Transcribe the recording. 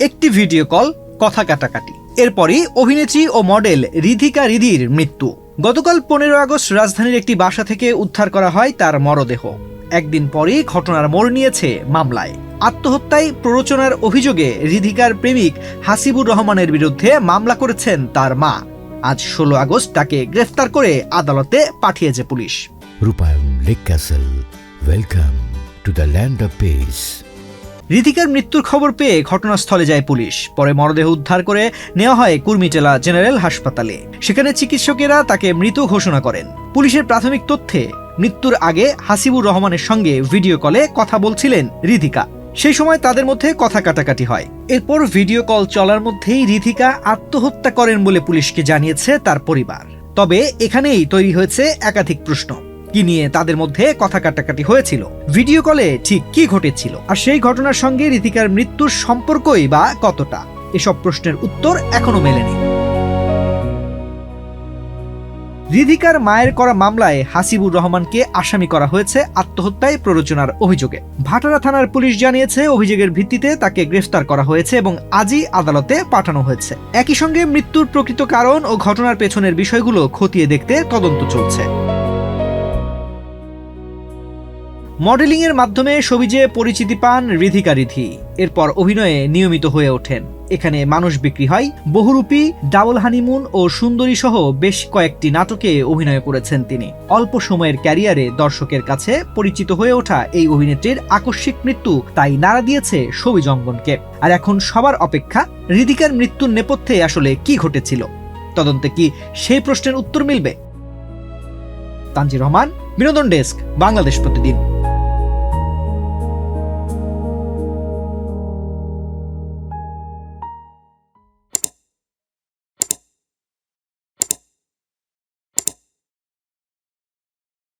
একটি video call, কথা কাটাকাটি, এরপরই অভিনেত্রী ও মডেল রিধিকা রিধির মৃত্যু। গতকাল 15 আগস্ট রাজধানীর একটি বাসা থেকে উদ্ধার করা হয় তার মরদেহ। একদিন পরই ঘটনার মোড় নিয়েছে মামলায়। আত্মহত্যায় প্ররোচনার অভিযোগে রিধিকার প্রেমিক হাসিবুর রহমানের বিরুদ্ধে মামলা করেছেন তার মা। আজ 16 আগস্ট তাকে গ্রেফতার করে আদালতে পাঠিয়েছে police. Rupayan lake castle, welcome to the land of peace. রিধিকার মৃত্যুর খবর পেয়ে ঘটনাস্থলে যায় পুলিশ। পরে মরদেহ উদ্ধার করে নেওয়া হয় কুর্মিটোলা জেনারেল হাসপাতালে। সেখানে চিকিৎসকেরা তাকে মৃত ঘোষণা করেন। পুলিশের প্রাথমিক তথ্যে মৃত্যুর আগে হাসিবুর রহমানের সঙ্গে ভিডিও কলে কথা বলছিলেন রিধিকা। সেই সময় তাদের মধ্যে কথা কাটাকাটি হয়। এরপর ভিডিও কল চলার মধ্যেই রিধিকা আত্মহত্যা করেন বলে পুলিশকে জানিয়েছে তার পরিবার। তবে এখানেই তৈরি হয়েছে একাধিক প্রশ্ন। কি নিয়ে তাদের মধ্যে কথা কাটাকাটি হয়েছিল, ভিডিও কলে ঠিক কি ঘটেছিল, আর সেই ঘটনার সঙ্গে রিধিকার মৃত্যুর সম্পর্কই বা কতটা? এসব প্রশ্নের উত্তর এখনো মেলেনি। রিধিকার মায়ের করা মামলায় হাসিবুর রহমানকে আসামি করা হয়েছে আত্মহত্যায় প্ররোচনার অভিযোগে। ভাটারা থানার পুলিশ জানিয়েছে, অভিযোগের ভিত্তিতে তাকে গ্রেফতার করা হয়েছে এবং আজই আদালতে পাঠানো হয়েছে। একই সঙ্গে মৃত্যুর প্রকৃত কারণ ও ঘটনার পেছনের বিষয়গুলো খতিয়ে দেখতে তদন্ত চলছে। মডেলিং এর মাধ্যমে সবিজে পরিচিতি পান রিধিকা রিধি। এরপর অভিনয়ে নিয়মিত হয়ে ওঠেন। এখানে মানুষ বিক্রি হয়, বহুরূপী, ডাবল হানিমুন ও সুন্দরী সহ বেশ কয়েকটি নাটকে অভিনয় করেছেন তিনি। অল্প সময়ের ক্যারিয়ারে দর্শকের কাছে পরিচিত হয়ে ওঠা এই অভিনেত্রীর আকস্মিক মৃত্যু তাই নাড়া দিয়েছে শোবিজ অঙ্গনকে। আর এখন সবার অপেক্ষা, রিধিকার মৃত্যুর নেপথ্যে আসলে কি ঘটেছিল? তদন্তে কি সেই প্রশ্নের উত্তর মিলবে? তানজির রহমান, বিনোদন ডেস্ক, বাংলাদেশ প্রতিদিন।